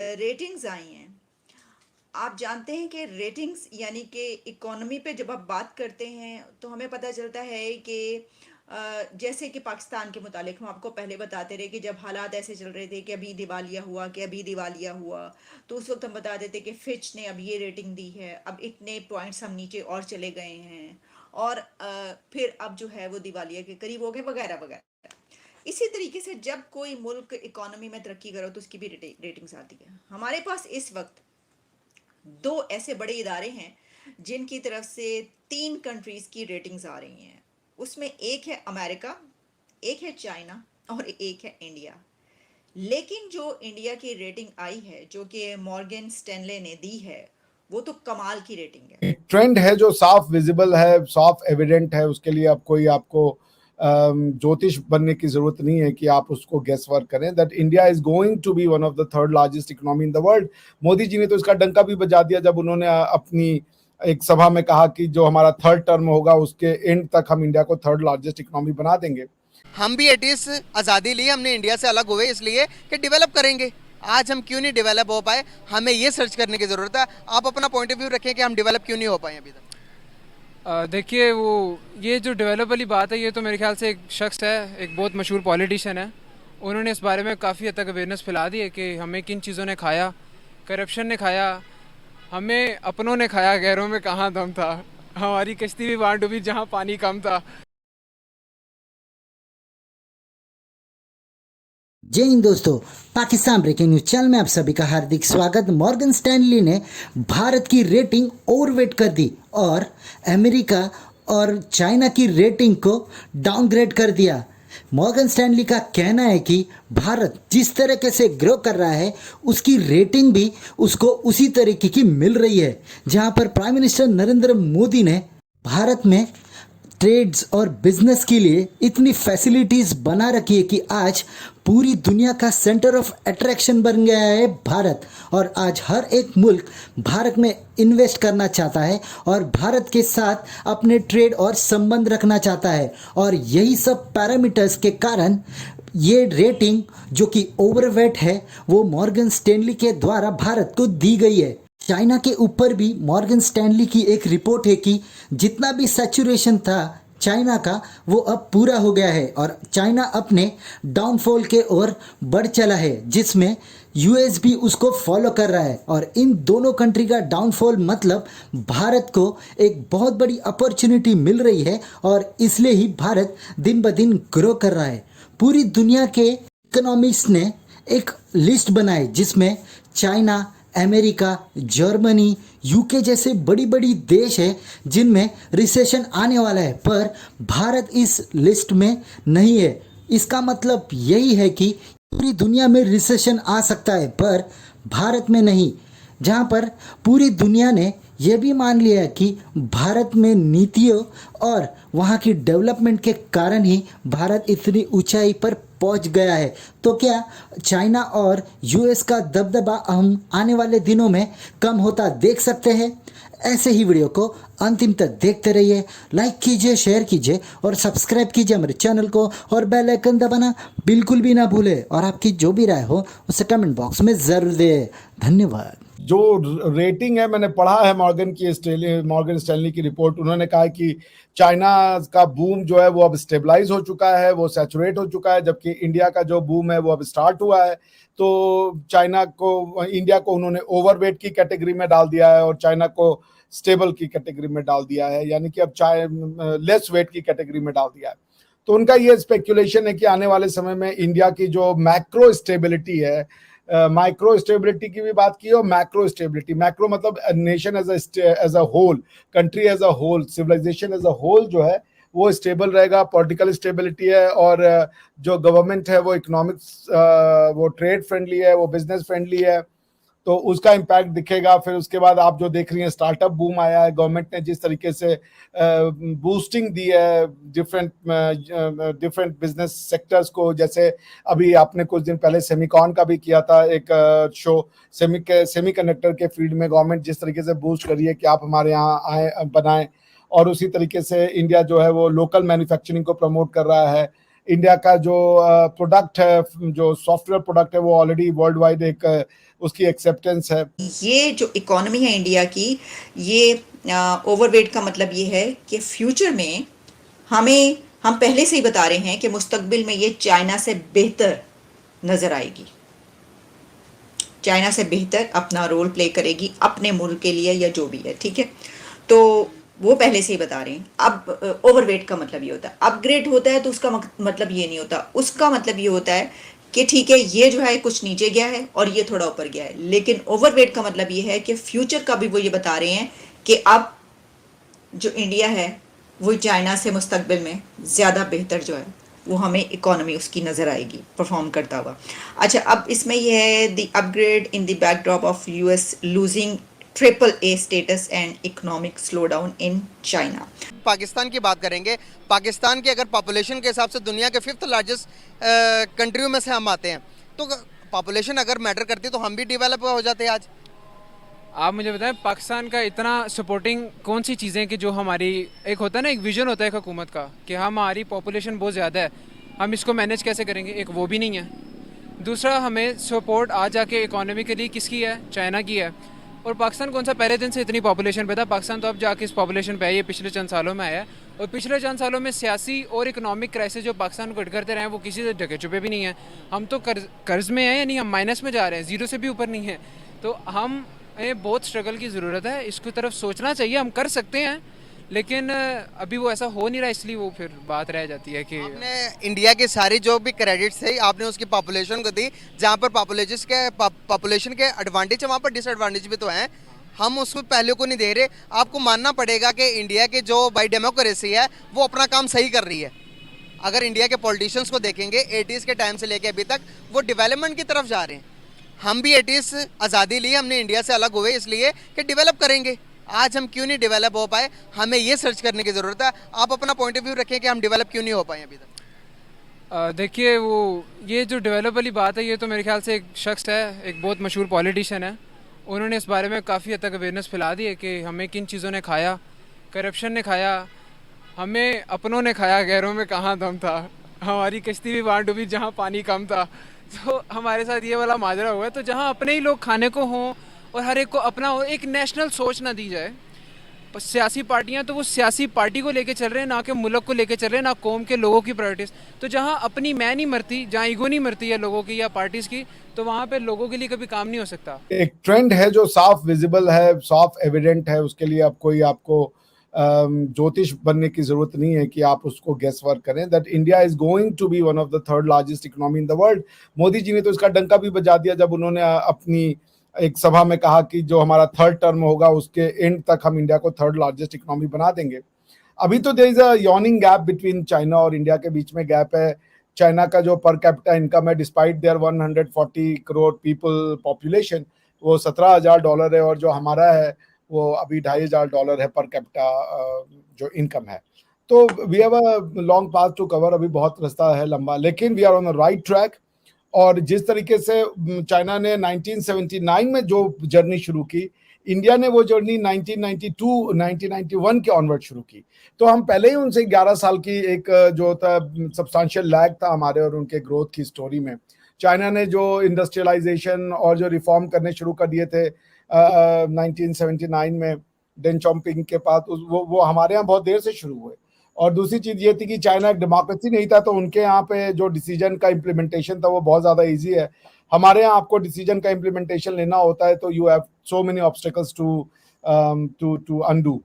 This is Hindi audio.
रेटिंग्स आई हैं। आप जानते हैं कि रेटिंग्स यानी कि इकोनॉमी पे जब आप बात करते हैं तो हमें पता चलता है कि जैसे कि पाकिस्तान के मुतालिक हम आपको पहले बताते रहे कि जब हालात ऐसे चल रहे थे कि अभी दिवालिया हुआ कि अभी दिवालिया हुआ, तो उस वक्त हम बता देते कि फिच ने अब ये रेटिंग दी है, अब इतने पॉइंट्स हम नीचे और चले गए हैं और फिर अब जो है वो दिवालिया के करीब हो गए वगैरह वगैरह। इसी तरीके से जब कोई मुल्क इकोनॉमी में तरक्की करो तो उसकी भी रेटिंग्स आती है। हमारे पास इस वक्त दो ऐसे बड़े इदारे हैं जिनकी तरफ से तीन कंट्रीज की रेटिंग्स आ रही हैं। उसमें एक है अमेरिका, एक है चाइना और एक है इंडिया। लेकिन जो इंडिया की रेटिंग आई है जो कि मॉर्गन स्टैनले ने दी है, वो तो कमाल की रेटिंग है। एक ट्रेंड है जो साफ विजिबल है, साफ एविडेंट है। उसके लिए अब कोई आपको ज्योतिष बनने की जरूरत नहीं है कि आप उसको गेस वर्क करें। That India is going to be one of the third largest economy in the world. Modi ji ने तो इसका डंका भी बजा दिया जब उन्होंने अपनी एक सभा में कहा कि जो हमारा थर्ड टर्म होगा उसके एंड तक हम इंडिया को थर्ड लार्जेस्ट इकोनॉमी बना देंगे। हम भी एटलीस्ट आज़ादी ली, हमने इंडिया से अलग हुए इसलिए कि डेवलप करेंगे। आज हम क्यों नहीं डेवलप हो पाए, हमें ये सर्च करने की ज़रूरत है। आप अपना पॉइंट ऑफ व्यू रखें कि हम डेवलप क्यों नहीं हो पाए अभी तक। देखिए, वो ये जो डेवलप वाली बात है, ये तो मेरे ख्याल से एक शख्स है, एक बहुत मशहूर पॉलिटिशियन है। उन्होंने इस बारे में काफ़ी हद तक अवेयरनेस फैला दी है कि हमें किन चीज़ों ने खाया। करप्शन ने खाया, हमें अपनों ने खाया, गैरों में कहाँ दम था। हमारी कश्ती भी वहाँ डूबी जहाँ पानी कम था। जय हिंद दोस्तों, पाकिस्तान ब्रेकिंग न्यूज चैनल में आप सभी का हार्दिक स्वागत। मॉर्गन स्टैनली ने भारत की रेटिंग ओवरवेट कर दी और अमेरिका और चाइना की रेटिंग को डाउनग्रेड कर दिया। मॉर्गन स्टैनली का कहना है कि भारत जिस तरीके से ग्रो कर रहा है उसकी रेटिंग भी उसको उसी तरीके की मिल रही है। जहां पर प्राइम मिनिस्टर नरेंद्र मोदी ने भारत में ट्रेड्स और बिजनेस के लिए इतनी फैसिलिटीज़ बना रखी है कि आज पूरी दुनिया का सेंटर ऑफ अट्रैक्शन बन गया है भारत। और आज हर एक मुल्क भारत में इन्वेस्ट करना चाहता है और भारत के साथ अपने ट्रेड और संबंध रखना चाहता है। और यही सब पैरामीटर्स के कारण ये रेटिंग जो कि ओवरवेट है वो मॉर्गन स्टैनली के द्वारा भारत को दी गई है। चाइना के ऊपर भी मॉर्गन स्टैनली की एक रिपोर्ट है कि जितना भी सैचुरेशन था चाइना का वो अब पूरा हो गया है और चाइना अपने डाउनफॉल के ओर बढ़ चला है, जिसमें यूएस भी उसको फॉलो कर रहा है। और इन दोनों कंट्री का डाउनफॉल मतलब भारत को एक बहुत बड़ी अपॉर्चुनिटी मिल रही है और इसलिए ही भारत दिन ब दिन ग्रो कर रहा है। पूरी दुनिया के इकोनॉमिक्स ने एक लिस्ट बनाई जिसमें चाइना, अमेरिका, जर्मनी, यूके जैसे बड़ी बड़ी देश है जिनमें रिसेशन आने वाला है, पर भारत इस लिस्ट में नहीं है। इसका मतलब यही है कि पूरी दुनिया में रिसेशन आ सकता है पर भारत में नहीं। जहाँ पर पूरी दुनिया ने यह भी मान लिया है कि भारत में नीतियों और वहाँ की डेवलपमेंट के कारण ही भारत इतनी ऊंचाई पर पहुँच गया है। तो क्या चाइना और यूएस का दबदबा हम आने वाले दिनों में कम होता देख सकते हैं? ऐसे ही वीडियो को अंतिम तक देखते रहिए। लाइक कीजिए, शेयर कीजिए और सब्सक्राइब कीजिए हमारे चैनल को और बेल आइकन दबाना बिल्कुल भी ना भूलें। और आपकी जो भी राय हो उसे कमेंट बॉक्स में ज़रूर दें। धन्यवाद। जो रेटिंग है, मैंने पढ़ा है मॉर्गन स्टैनली की रिपोर्ट। उन्होंने कहा कि चाइना का बूम जो है वो अब स्टेबलाइज हो चुका है, वो सैचुरेट हो चुका है, जबकि इंडिया का जो बूम है वो अब स्टार्ट हुआ है। तो इंडिया को उन्होंने ओवरवेट की कैटेगरी में डाल दिया है और चाइना को स्टेबल की कैटेगरी में डाल दिया है, यानी कि अब लेस वेट की कैटेगरी में डाल दिया है। तो उनका ये स्पेक्यूलेशन है कि आने वाले समय में इंडिया की जो मैक्रो स्टेबिलिटी है, माइक्रो स्टेबिलिटी की भी बात की और मैक्रो स्टेबिलिटी। मैक्रो मतलब nation as a whole, country as a whole, civilization as a whole जो है वो स्टेबल रहेगा, पॉलिटिकल स्टेबिलिटी है। और जो गवर्नमेंट है वो इकोनॉमिक्स, वो ट्रेड फ्रेंडली है, वो बिजनेस फ्रेंडली है, तो उसका इम्पैक्ट दिखेगा। फिर उसके बाद आप जो देख रही हैं, स्टार्टअप बूम आया है, गवर्नमेंट ने जिस तरीके से बूस्टिंग दी है डिफरेंट बिजनेस सेक्टर्स को। जैसे अभी आपने कुछ दिन पहले सेमिकॉन का भी किया था एक शो, सेमीकंडक्टर के फील्ड में गवर्नमेंट जिस तरीके से बूस्ट करी है कि आप हमारे यहाँ आए बनाएं। और उसी तरीके से इंडिया जो है वो लोकल मैन्युफैक्चरिंग को प्रमोट कर रहा है। इंडिया का जो प्रोडक्ट है, जो सॉफ्टवेयर प्रोडक्ट है, वो ऑलरेडी वर्ल्ड वाइड एक उसकी एक्सेप्टेंस है। ये जो इकोनॉमी है इंडिया की, ये ओवरवेट का मतलब ये है कि फ्यूचर में हम पहले से ही बता रहे हैं कि मुस्तकबिल में ये चाइना से बेहतर नजर आएगी, चाइना से बेहतर अपना रोल प्ले करेगी अपने मुल्क के लिए या जो भी है, ठीक है। तो वो पहले से ही बता रहे हैं। अब ओवरवेट का मतलब ये होता है, अपग्रेड होता है तो उसका मतलब ये नहीं होता, उसका मतलब ये होता है कि ठीक है ये जो है कुछ नीचे गया है और ये थोड़ा ऊपर गया है, लेकिन ओवरवेट का मतलब ये है कि फ्यूचर का भी वो ये बता रहे हैं कि अब जो इंडिया है वो चाइना से मुस्तकबिल में ज़्यादा बेहतर जो है वो हमें इकोनॉमी उसकी नज़र आएगी परफॉर्म करता हुआ। अच्छा, अब इसमें यह है the upgrade in the backdrop of US losing AAA status and economic slowdown in China. Pakistan की बात करेंगे, पाकिस्तान की अगर पॉपुलेशन के हिसाब से दुनिया के 5th लार्जेस्ट कंट्रियों में से हम आते हैं, तो पॉपुलेशन अगर मैटर करती तो हम भी डेवलप हो जाते आज। आप मुझे बताएं पाकिस्तान का इतना सपोर्टिंग कौन सी चीज़ें कि जो हमारी एक होता है ना, एक विजन होता है एक हुकूमत का कि हमारी पॉपुलेशन बहुत ज़्यादा है, हम इसको मैनेज कैसे करेंगे, एक वो भी नहीं है। दूसरा, हमें सपोर्ट आज जाके इकोनॉमिकली किसकी है, चाइना की है। और पाकिस्तान कौन सा पहले दिन से इतनी पॉपुलेशन पे था, पाकिस्तान तो अब जाके इस पॉपुलेशन पे है, ये पिछले चंद सालों में आया है। और पिछले चंद सालों में सियासी और इकोनॉमिक क्राइसिस जो पाकिस्तान को हिट करते रहे हैं वो किसी से ढके छुपे भी नहीं है। हम तो कर्ज में हैं, यानी हम माइनस में जा रहे हैं, ज़ीरो से भी ऊपर नहीं है। तो हमें बहुत स्ट्रगल की ज़रूरत है, इसकी तरफ सोचना चाहिए, हम कर सकते हैं, लेकिन अभी वो ऐसा हो नहीं रहा, इसलिए वो फिर बात रह जाती है कि आपने इंडिया की सारी जो भी क्रेडिट्स थे आपने उसकी पॉपुलेशन को दी, जहाँ पर पॉपुलेशन के एडवांटेज है वहाँ पर डिसएडवांटेज भी तो हैं, हम उसको पहले को नहीं दे रहे। आपको मानना पड़ेगा कि इंडिया की जो बाई डेमोक्रेसी है वो अपना काम सही कर रही है। अगर इंडिया के पॉलिटिशियंस को देखेंगे 80s के टाइम से लेके अभी तक वो डेवलपमेंट की तरफ जा रहे हैं। हम भी 80s आज़ादी ली, हमने इंडिया से अलग हुए इसलिए कि डेवलप करेंगे। आज हम क्यों नहीं डेवलप हो पाए, हमें ये सर्च करने की ज़रूरत है। आप अपना पॉइंट ऑफ व्यू रखें कि हम डेवलप क्यों नहीं हो पाए अभी तक। देखिए, वो ये जो डेवलप वाली बात है, ये तो मेरे ख्याल से एक शख्स है, एक बहुत मशहूर पॉलिटिशियन है, उन्होंने इस बारे में काफ़ी हद तक अवेयरनेस फैला दी है कि हमें किन चीज़ों ने खाया। करप्शन ने खाया, हमें अपनों ने खाया, गैरों में कहाँ दम था, हमारी कश्ती भी वहाँ डूबी जहाँ पानी कम था। तो हमारे साथ ये वाला माजरा हुआ है। तो जहाँ अपने ही लोग खाने को हों और हर एक को अपना हो, एक नेशनल सोच ना दी जाए। सियासी पार्टियां तो वो सियासी पार्टी को लेके चल रहे हैं, ना कि मुल्क को लेके चल रहे हैं, ना कौम के लोगों की प्रायोरिटीज। तो जहाँ अपनी मैं नहीं मरती, जहाँ ईगो नहीं मरती है लोगों की या पार्टीज की, तो वहाँ पे लोगों के लिए कभी काम नहीं हो सकता। एक ट्रेंड है जो साफ विजिबल है, साफ एविडेंट है, उसके लिए अब कोई आपको ज्योतिष बनने की जरूरत नहीं है कि आप उसको गेस वर्क करें। That India is going to be one of the 3rd largest economy in the world. Modi ji ने तो इसका डंका भी बजा दिया जब उन्होंने अपनी एक सभा में कहा कि जो हमारा 3rd टर्म होगा उसके एंड तक हम इंडिया को 3rd लार्जेस्ट इकोनॉमी बना देंगे। अभी तो there is a yawning gap between China और इंडिया के बीच में गैप है। चाइना का जो पर कैपिटा इनकम है, despite their 140 crore people population, वो $17,000 है, और जो हमारा है वो अभी $2,500 है पर कैपिटा जो इनकम है। तो we have a long path to cover, अभी बहुत रास्ता है लंबा, लेकिन we are on the right track. और जिस तरीके से चाइना ने 1979 में जो जर्नी शुरू की, इंडिया ने वो जर्नी 1992 1991 के ऑनवर्ड शुरू की। तो हम पहले ही उनसे 11 साल की एक जो था सब्सटेंशियल लैग था हमारे और उनके ग्रोथ की स्टोरी में। चाइना ने जो इंडस्ट्रियलाइजेशन और जो रिफॉर्म करने शुरू कर दिए थे 1979 में डेन चॉम्पिंग के पास, वो हमारे यहाँ बहुत देर से शुरू हुए। और दूसरी चीज ये थी कि चाइना एक डेमोक्रेसी नहीं था, तो उनके यहाँ पे जो डिसीजन का इम्प्लीमेंटेशन था वो बहुत ज्यादा इजी है। हमारे यहाँ आपको डिसीजन का इम्प्लीमेंटेशन लेना होता है तो you have so many obstacles to undo.